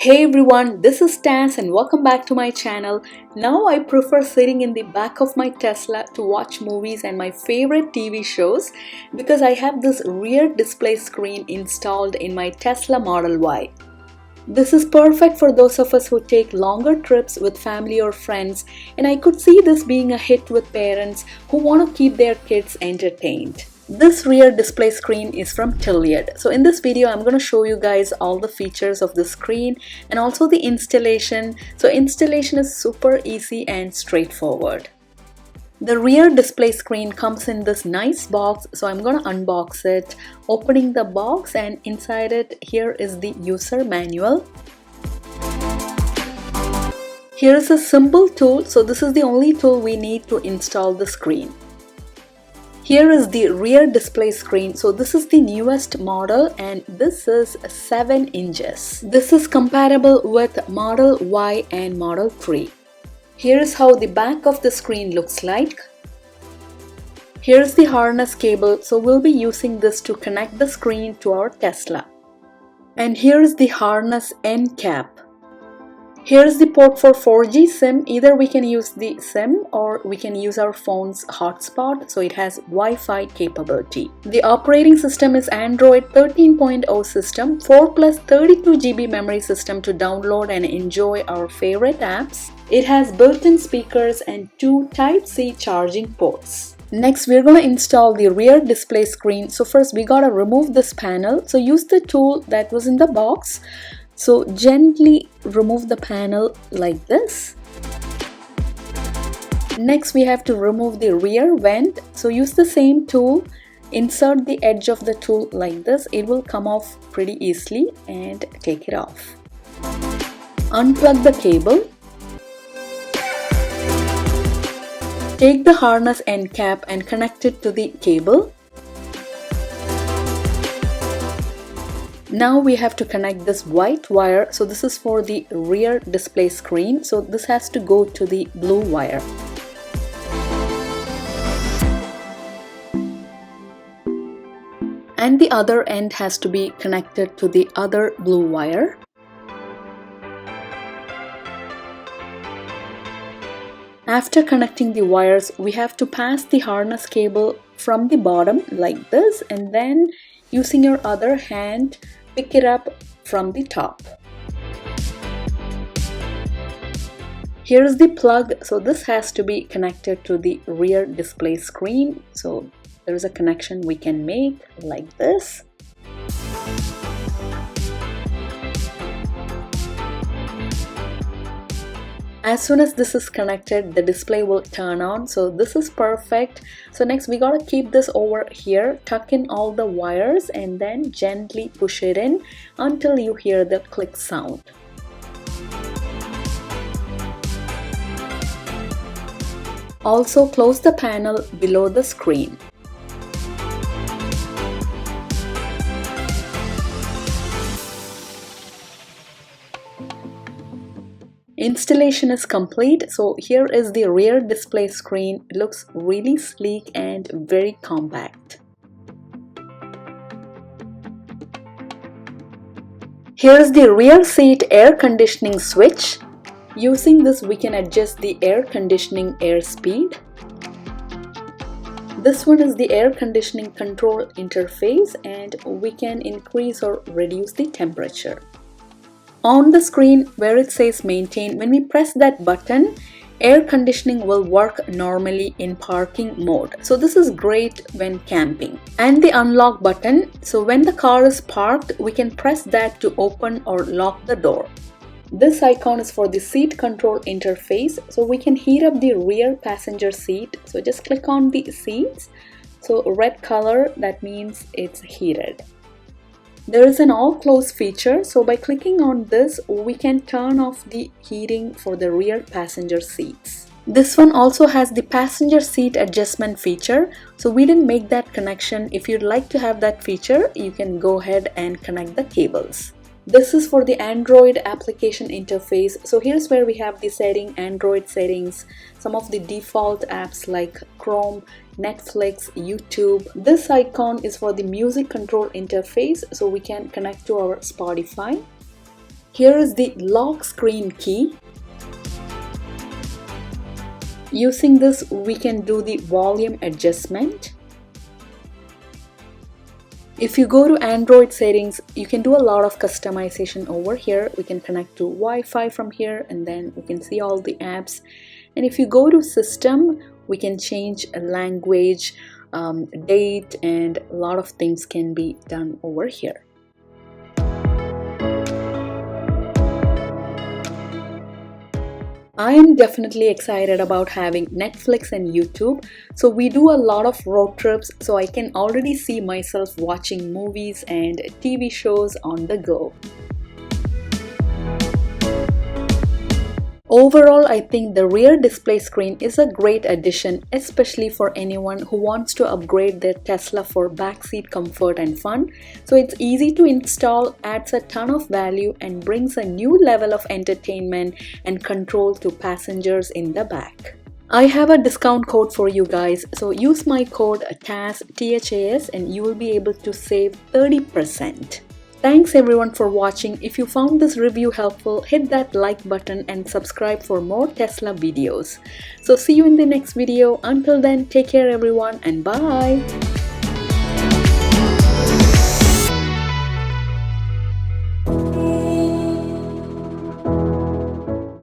Hey everyone, this is Taz and welcome back to my channel. Now I prefer sitting in the back of my Tesla to watch movies and my favorite TV shows because I have this rear display screen installed in my Tesla Model Y. This is perfect for those of us who take longer trips with family or friends, and I could see this being a hit with parents who want to keep their kids entertained. This rear display screen is from Tlyard. So in this video, I'm going to show you guys all the features of the screen and also the installation. So installation is super easy and straightforward. The rear display screen comes in this nice box, so I'm going to unbox it, opening the box, and inside it here is the user manual. Here is a simple tool, so this is the only tool we need to install the screen. Here is the rear display screen. So this is the newest model and this is 7 inches. This is compatible with Model Y and Model 3. Here is how the back of the screen looks like. Here is the harness cable, so we'll be using this to connect the screen to our Tesla. And here is the harness end cap. Here is the port for 4G SIM. Either we can use the SIM or we can use our phone's hotspot, so it has Wi-Fi capability. The operating system is Android 13.0 system, 4 plus 32 GB memory system to download and enjoy our favorite apps. It has built-in speakers and 2 Type-C charging ports. Next, we're going to install the rear display screen. So first we got to remove this panel. So use the tool that was in the box. So gently remove the panel like this. Next we have to remove the rear vent. So use the same tool, insert the edge of the tool like this. It will come off pretty easily and take it off. Unplug the cable. Take the harness end cap and connect it to the cable. Now we have to connect this white wire. So this is for the rear display screen. So this has to go to the blue wire. And the other end has to be connected to the other blue wire. After connecting the wires, we have to pass the harness cable from the bottom like this, and then using your other hand, pick it up from the top. Here is the plug. So this has to be connected to the rear display screen. So there is a connection we can make like this. As soon as this is connected, the display will turn on. So this is perfect. So next we gotta keep this over here, tuck in all the wires and then gently push it in until you hear the click sound. Also close the panel below the screen. Installation is complete. So here is the rear display screen. It looks really sleek and very compact. Here is the rear seat air conditioning switch. Using this we can adjust the air conditioning airspeed. This one is the air conditioning control interface and we can increase or reduce the temperature. On the screen where it says maintain, when we press that button, air conditioning will work normally in parking mode. So this is great when camping. And the unlock button, so when the car is parked, we can press that to open or lock the door. This icon is for the seat control interface, so we can heat up the rear passenger seat. So just click on the seats. So red color, that means it's heated. There is an all close feature, so by clicking on this we can turn off the heating for the rear passenger seats. This one also has the passenger seat adjustment feature, so we didn't make that connection. If you'd like to have that feature, you can go ahead and connect the cables. This is for the Android application interface. So here's where we have the Android settings, some of the default apps like Chrome, Netflix, YouTube. This icon is for the music control interface, so we can connect to our Spotify. Here is the lock screen key. Using this, we can do the volume adjustment. If you go to Android settings, you can do a lot of customization over here. We can connect to Wi-Fi from here, and then we can see all the apps. And if you go to system, we can change a language, date, and a lot of things can be done over here. I am definitely excited about having Netflix and YouTube. So we do a lot of road trips, so I can already see myself watching movies and TV shows on the go. Overall, I think the rear display screen is a great addition, especially for anyone who wants to upgrade their Tesla for backseat comfort and fun. So it's easy to install, adds a ton of value, and brings a new level of entertainment and control to passengers in the back. I have a discount code for you guys, so use my code THAS, THAS, and you will be able to save 30%. Thanks everyone for watching. If you found this review helpful, hit that like button and subscribe for more Tesla videos. So see you in the next video. Until then, take care everyone, and bye!